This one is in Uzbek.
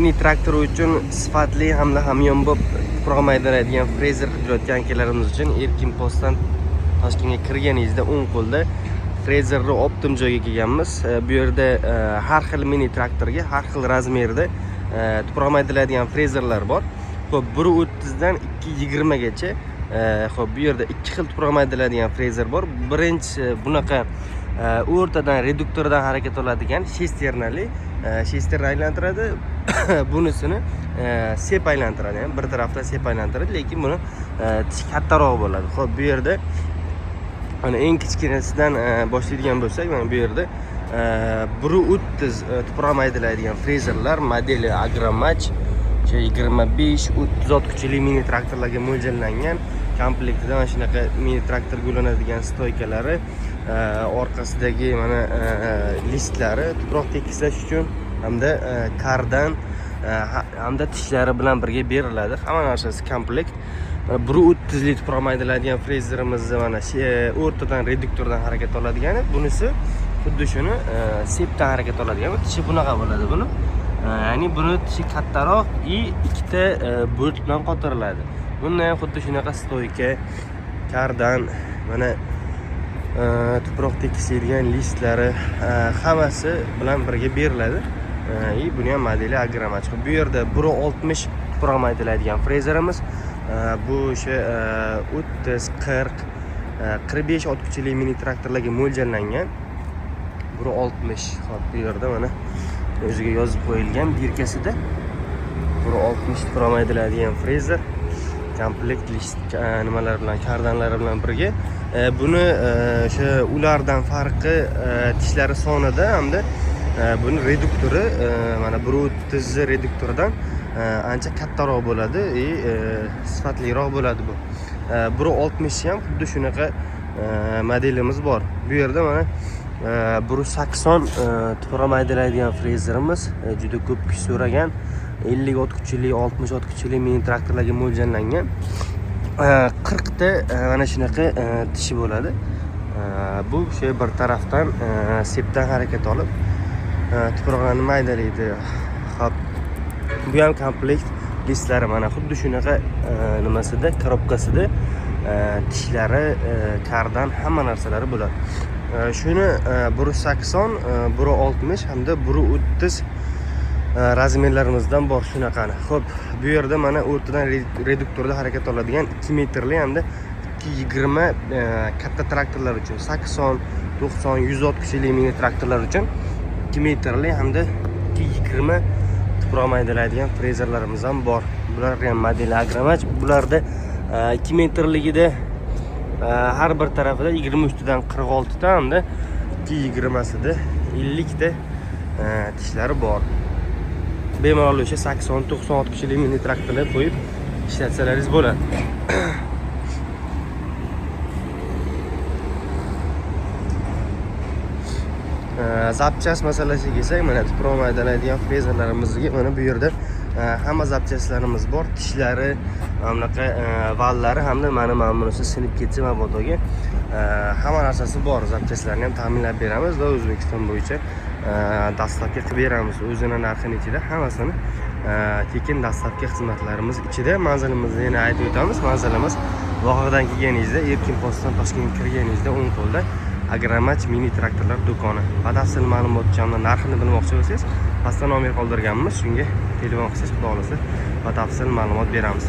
mini traktor uchun sifatli hamda hamyonbop tuproq maydaladigan frezer qidirayotgan akalarimiz uchun Erkin Postdan Toshkentga kirganingizda o'ng qo'lda frezerni optim joyga kelganmiz. Bu yerda har xil mini traktorga har xil razmerda tuproq maydaladigan frezerlar bor. Xo'p, 1.30 dan 2.20 gacha. Xo'p, bu yerda ikki xil tuproq maydaladigan frezer bor. Birinchi bunaqa o'rtadan reduktordan harakat oladigan shesternali shesterni aylantiradi. Bunisini sep aylantiradi, ham bir tarafdan sep aylantiradi, lekin buni tish kattaroq bo'ladi. Xo'p, bu yerda mana eng kichkinasidan boshlaydigan bo'lsak, mana bu yerda 1.30 tuproq maydalaydigan frezerlar modeli Agramach 25-30 ot kuchli mini traktorlarga mo'ljallangan. Komplektida mana shunaqa mini traktorga ulanadigan stoykalari, orqasidagi mana listlari tuproq tekislash uchun hamda kardan hamda tishlari bilan birga beriladi. Hamma narsasi komplekt. 1.30 lik tuproq maydaladigan frezerimizni mana o'rtadan reduktordan harakat oladigani, bunisi xuddi shuni sepdan harakat oladigan. Tishi bunaqa bo'ladi buni. Ya'ni buni tishi kattaroq ikkita bolt bilan qotiriladi. Bunda ham xuddi shunaqa stoyka, kardan, mana tuproq tekislaydigan listlari hammasi bilan birga beriladi. Buni ham modeli Agramach. Bu yerda 1.60 tuproq maydalaydigan frezerimiz. Bu o'sha 30, 40, 45 ot kuchli mini traktorlarga mo'ljallangan. 1.60. Xo'p, bu yerda mana o'ziga yozib qo'yilgan birkasida 1.60 tuproq maydaladigan frezer. Komplekt list nimalar bilan, kardanlari bilan birga. Buni o'sha ulardan farqi tishlari sonida hamda buni reduktori mana 1.30 reduktoridan ancha kattaroq bo'ladi, sifatliroq bo'ladi bu. 1.60 ham xuddi shunaqa modelimiz bor. Bu yerda mana 1.80 tuproq maydalaydigan frezerimiz juda ko'p kuch so'ragan. 50 ot kuchli, 60 ot kuchli mini traktorlarga mo'ljallangan. 40 ta mana shunaqa tishi bo'ladi. Bu o'sha bir tarafdan sepdan harakat olib tuproqlarni maydalaydi. Xo'p, bu ham komplekt listlari mana xuddi shunaqa nimasida, korobkasida tishlari, kardan hamma narsalari bo'ladi. Shuni 1.80, 1.60 hamda 1.30 razmerlarimizdan bor shunaqani. Xo'p, bu yerda mana o'rtadan reduktorda harakat oladigan 2 metrli hamda 2.20 katta traktorlar uchun, 80, 90, 100 ot kuchli mini traktorlar uchun 2 metrli hamda 2.20 tuproq maydalaydigan frezerlarimiz ham bor. Bular ham modeli Agramach. Bularda 2 metrligida har bir tarafida 23 dan 46 ta hamda 2.20 sida 50 ta tishlari bor. Bemalol o'sha 80-90 ot kuchli mini traktorlar qo'yib ishlatsalaringiz bo'ladi. Zapchas masalasiga kelsak, mana tuproq maydalaydigan frezerlarimizga mana bu yerda hamma zapchaslarimiz bor. Tishlari, bunaqa vallari hamda mana bunisi sinib ketsa mabodoga hamma narsasi bor. Zapchaslarni ham ta'minlab beramiz va O'zbekiston bo'yicha dastavka qilib beramiz. O'zini narxini ichida hammasini tekin dastavka xizmatlarimiz ichida. Manzilimizni yana aytib o'tamiz. Manzilimiz Vohag'dan kelganingizda, Erkin Postdan Toshkentga kirganingizda o'ng qo'lda Agramach mini traktorlar do'koni. Batafsil ma'lumot hamda narxini bilmoqchi bo'lsangiz, pastda nomer qoldirganmiz. Shunga telefon qilsangiz, xudo xolasa batafsil ma'lumot beramiz.